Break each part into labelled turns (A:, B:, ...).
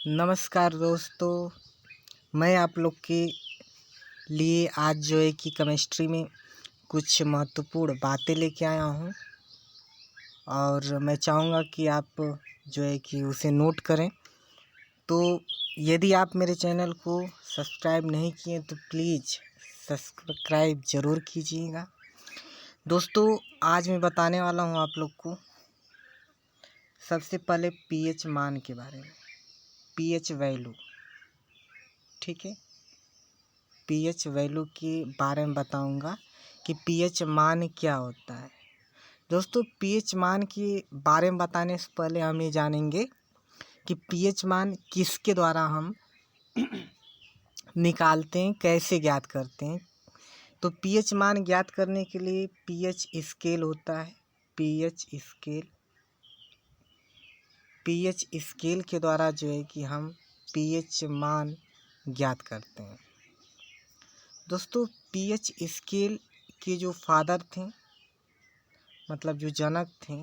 A: नमस्कार दोस्तों, मैं आप लोग के लिए आज जो है कि केमिस्ट्री में कुछ महत्वपूर्ण बातें लेके आया हूँ और मैं चाहूँगा कि आप जो है कि उसे नोट करें। तो यदि आप मेरे चैनल को सब्सक्राइब नहीं किए तो प्लीज़ सब्सक्राइब ज़रूर कीजिएगा। दोस्तों, आज मैं बताने वाला हूँ आप लोग को सबसे पहले पीएच मान के बारे में, पीएच वैल्यू। ठीक है, पीएच वैल्यू के बारे में बताऊंगा कि पीएच मान क्या होता है। दोस्तों, पीएच मान के बारे में बताने से पहले हम ये जानेंगे कि पीएच मान किसके द्वारा हम निकालते हैं, कैसे ज्ञात करते हैं। तो पीएच मान ज्ञात करने के लिए पीएच स्केल होता है। पीएच स्केल के द्वारा जो है कि हम पीएच मान ज्ञात करते हैं। दोस्तों, पीएच स्केल के जो फादर थे, मतलब जो जनक थे,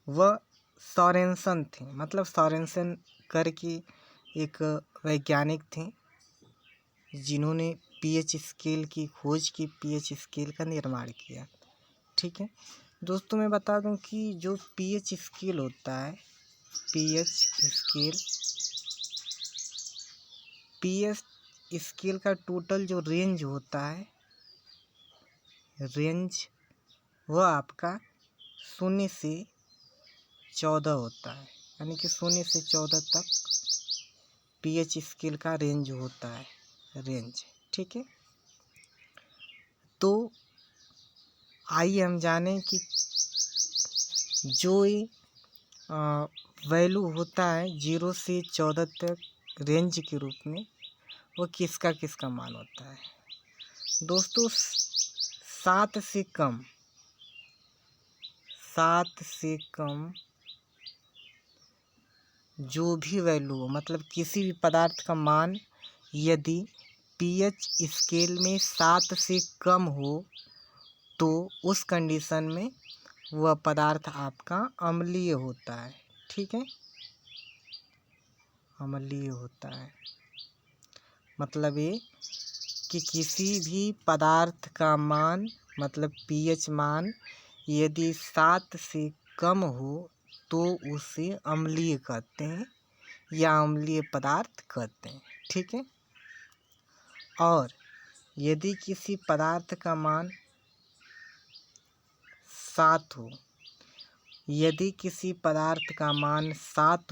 A: वह सोरेनसन थे। मतलब सोरेनसन करके एक वैज्ञानिक थे जिन्होंने पीएच स्केल की खोज की, पीएच स्केल का निर्माण किया। ठीक है दोस्तों, मैं बता दूं कि जो पीएच स्केल होता है, पीएच स्केल का टोटल जो रेंज होता है, वह आपका 0 से 14 होता है। यानी कि 0 से 14 तक पीएच स्केल का रेंज होता है, ठीक है। तो आइए हम जानें कि जो ये वैल्यू होता है 0 से 14 तक रेंज के रूप में, वो किसका मान होता है। दोस्तों, 7 से कम जो भी वैल्यू हो, मतलब किसी भी पदार्थ का मान यदि पीएच स्केल में 7 से कम हो तो उस कंडीशन में वह पदार्थ आपका अम्लीय होता है। ठीक है, अम्लीय होता है। मतलब ये कि किसी भी पदार्थ का मान, मतलब पीएच मान यदि 7 से कम हो तो उसे अम्लीय कहते हैं या अम्लीय पदार्थ कहते हैं। ठीक है, और यदि किसी पदार्थ का मान 7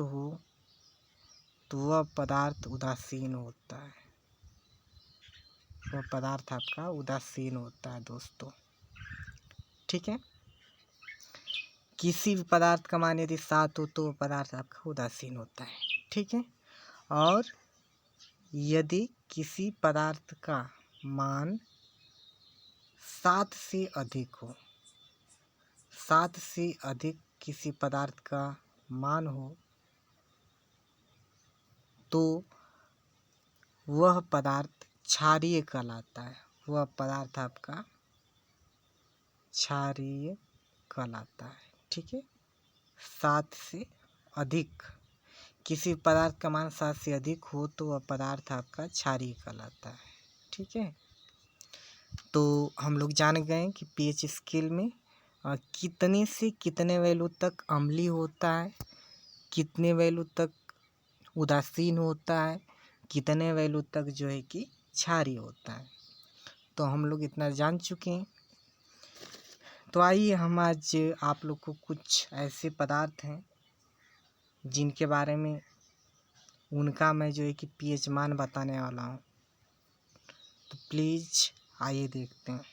A: हो, तो वह पदार्थ उदासीन होता है। वह पदार्थ आपका उदासीन होता है दोस्तों। ठीक है, किसी भी पदार्थ का मान यदि 7 हो तो वह पदार्थ आपका उदासीन होता है। ठीक है, और यदि किसी पदार्थ का मान 7 से अधिक हो, 7 से अधिक किसी पदार्थ का मान हो तो वह पदार्थ क्षारीय कहलाता है। वह पदार्थ आपका क्षारीय कहलाता है। ठीक है, 7 से अधिक किसी पदार्थ का मान 7 से अधिक हो तो वह पदार्थ आपका क्षारीय कहलाता है। ठीक है, तो हम लोग जान गए कि पीएच स्केल में कितने से कितने वैल्यू तक अम्लीय होता है, कितने वैल्यू तक उदासीन होता है, कितने वैल्यू तक जो है कि क्षारीय होता है। तो हम लोग इतना जान चुके हैं। तो आइए हम आज आप लोग को कुछ ऐसे पदार्थ हैं जिनके बारे में उनका मैं जो है कि पीएच मान बताने वाला हूँ। तो प्लीज़ आइए देखते हैं।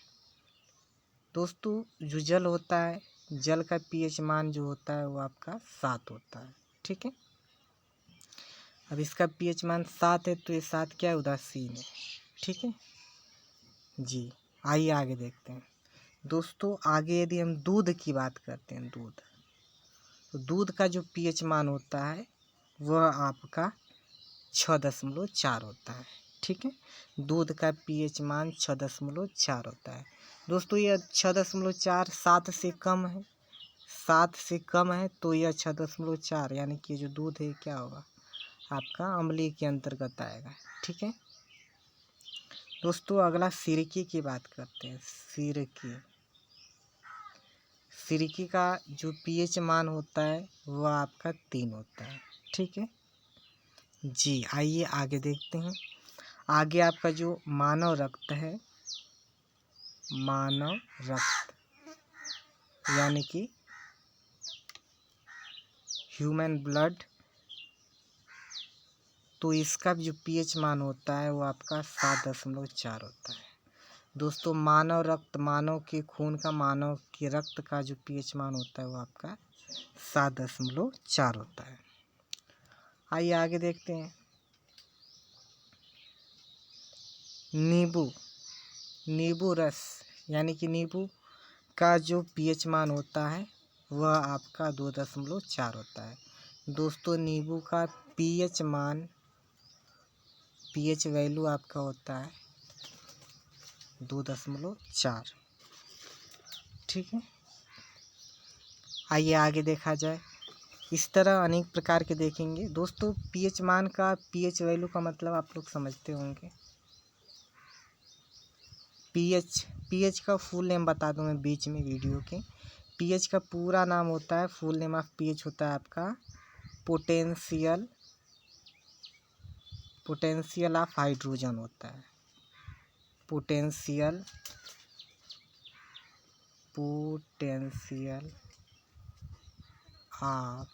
A: दोस्तों, जो जल होता है, जल का पीएच मान जो होता है वो आपका 7 होता है। ठीक है, अब इसका पीएच मान 7 है तो ये 7 क्या है, उदासीन है। ठीक है जी, आइए आगे देखते हैं। दोस्तों, आगे यदि हम दूध की बात करते हैं, तो दूध का जो पीएच मान होता है वह आपका 6.4 होता है। ठीक है, दूध का पीएच मान 6.4 होता है। दोस्तों, यह 6.4 7 से कम है, तो यह 6.4 यानी कि जो दूध है क्या होगा, आपका अम्लीय के अंतर्गत आएगा। ठीक है दोस्तों, अगला सिरकी की बात करते हैं। सिरकी का जो पीएच मान होता है वह आपका 3 होता है। ठीक है जी, आइए आगे देखते हैं। आगे आपका जो मानव रक्त है, मानव रक्त यानी कि ह्यूमन ब्लड, तो इसका जो पीएच मान होता है वो आपका 7.4 होता है। दोस्तों मानव रक्त, मानव के खून का, मानव के रक्त का जो पीएच मान होता है वो आपका 7.4 होता है। आइए आगे देखते हैं। नींबू रस यानी कि नींबू का जो पीएच मान होता है वह आपका 2.4 होता है। दोस्तों नींबू का पीएच मान, पीएच वैल्यू आपका होता है 2.4। ठीक है, आइए आगे देखा जाए। इस तरह अनेक प्रकार के देखेंगे। दोस्तों पीएच मान का, पीएच वैल्यू का मतलब आप लोग समझते होंगे। पीएच का फुल नेम बता दूं मैं बीच में वीडियो के। पीएच का पूरा नाम होता है, फुल नेम ऑफ पीएच होता है आपका पोटेंशियल ऑफ हाइड्रोजन होता है। पोटेंशियल ऑफ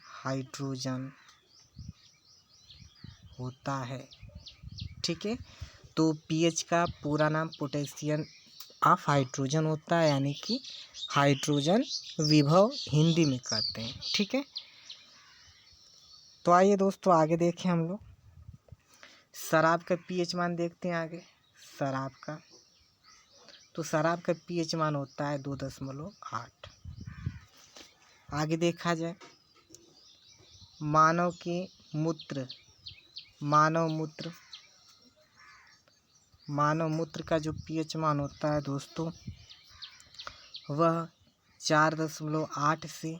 A: हाइड्रोजन होता है। ठीक है, तो पीएच का पूरा नाम पोटेंशियल ऑफ हाइड्रोजन होता है, यानी कि हाइड्रोजन विभव हिंदी में कहते हैं। ठीक है, तो आइए दोस्तों आगे देखें हम लोग। शराब का पीएच मान देखते हैं आगे। शराब का पीएच मान होता है 2.8। आगे देखा जाए मानव मूत्र का जो पीएच मान होता है दोस्तों वह 4.8 से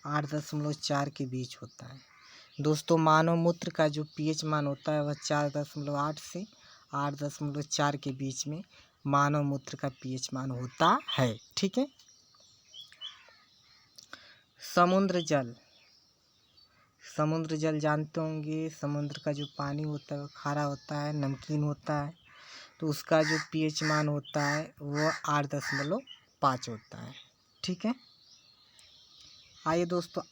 A: 8.4 के बीच होता है। दोस्तों मानव मूत्र का जो पीएच मान होता है वह 4.8 से 8.4 के बीच में मानव मूत्र का पीएच मान होता है। ठीक है, समुद्र जल जानते होंगे। समुद्र का जो पानी होता है वो खारा होता है, नमकीन होता है, तो उसका जो पीएच मान होता है वो 8.5 होता है। ठीक है, आइए दोस्तों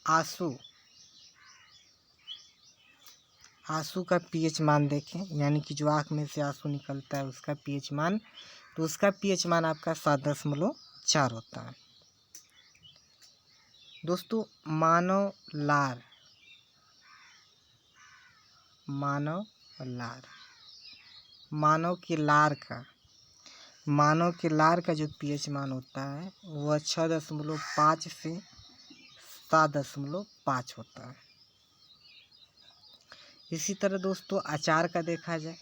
A: आंसू का पीएच मान देखें, यानी कि जो आँख में से आंसू निकलता है उसका पीएच मान, तो उसका पीएच मान आपका 7.4 होता है। दोस्तों मानव के लार का जो पीएच मान होता है वह 6.5 से 7.5 होता है। इसी तरह दोस्तों अचार का देखा जाए।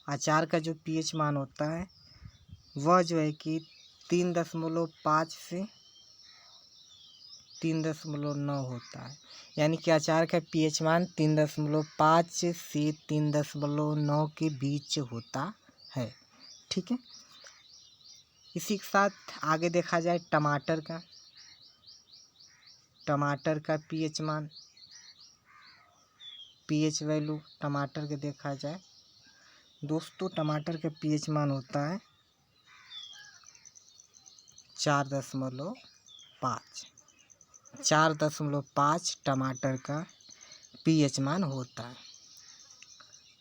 A: अचार का जो पीएच मान होता है वह जो है कि 3.5 से 3.9 होता है, यानी कि अचार का पीएच मान 3.5 से 3.9 के बीच होता है। ठीक है, इसी के साथ आगे देखा जाए टमाटर का पीएच मान, पीएच वैल्यू टमाटर के देखा जाए। दोस्तों टमाटर का पीएच मान होता है 4.5 टमाटर का पीएच मान होता है।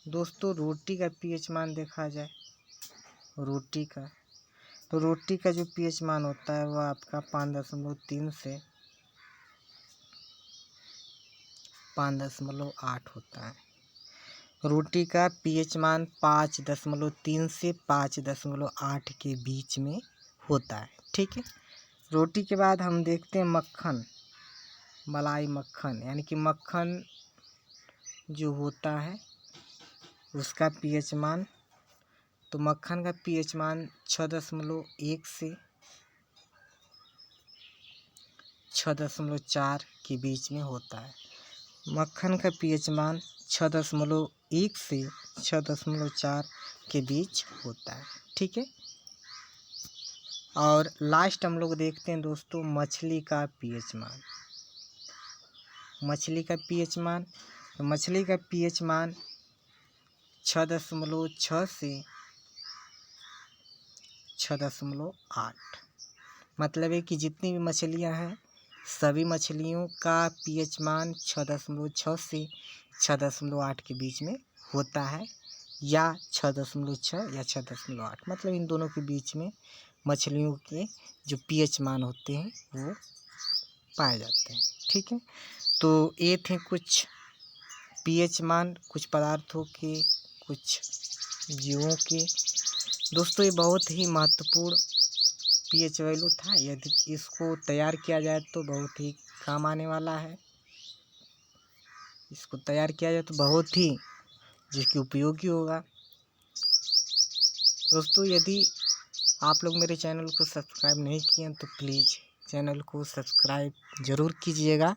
A: दोस्तों रोटी का पीएच मान देखा जाए। रोटी का जो पीएच मान होता है वह आपका 5.3 से 5.8 होता है। रोटी का पीएच मान 5.3 से 5.8 के बीच में होता है। ठीक है, रोटी के बाद हम देखते हैं मलाई मक्खन, यानी कि मक्खन जो होता है उसका पीएच मान, तो मक्खन का पीएच मान 6.1 से 6.4 के बीच में होता है। मक्खन का पीएच मान 6.1 से 6.4 के बीच होता है। ठीक है। और लास्ट हम लोग देखते हैं दोस्तों मछली का पीएच मान। मछली का पीएच मान, तो मछली का पीएच मान 6.6 से 6.8, मतलब है कि जितनी भी मछलियां हैं सभी मछलियों का पीएच मान 6.6 से 6.8 के बीच में होता है, या 6.6 या 6.8, मतलब इन दोनों के बीच में मछलियों के जो पीएच मान होते हैं वो पाए जाते हैं। ठीक है। तो ये थे कुछ पीएच मान, कुछ पदार्थों के, कुछ जीवों के। दोस्तों ये बहुत ही महत्वपूर्ण पीएच वैल्यू था। यदि इसको तैयार किया जाए तो बहुत ही काम आने वाला है। इसको तैयार किया जाए तो बहुत ही जिसकी उपयोगी होगा। दोस्तों यदि आप लोग मेरे चैनल को सब्सक्राइब नहीं किए हैं तो प्लीज़ चैनल को सब्सक्राइब ज़रूर कीजिएगा,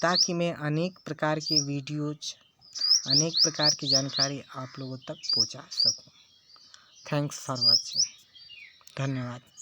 A: ताकि मैं अनेक प्रकार के वीडियोज, अनेक प्रकार की जानकारी आप लोगों तक पहुंचा सकूं। Thanks for watching. धन्यवाद।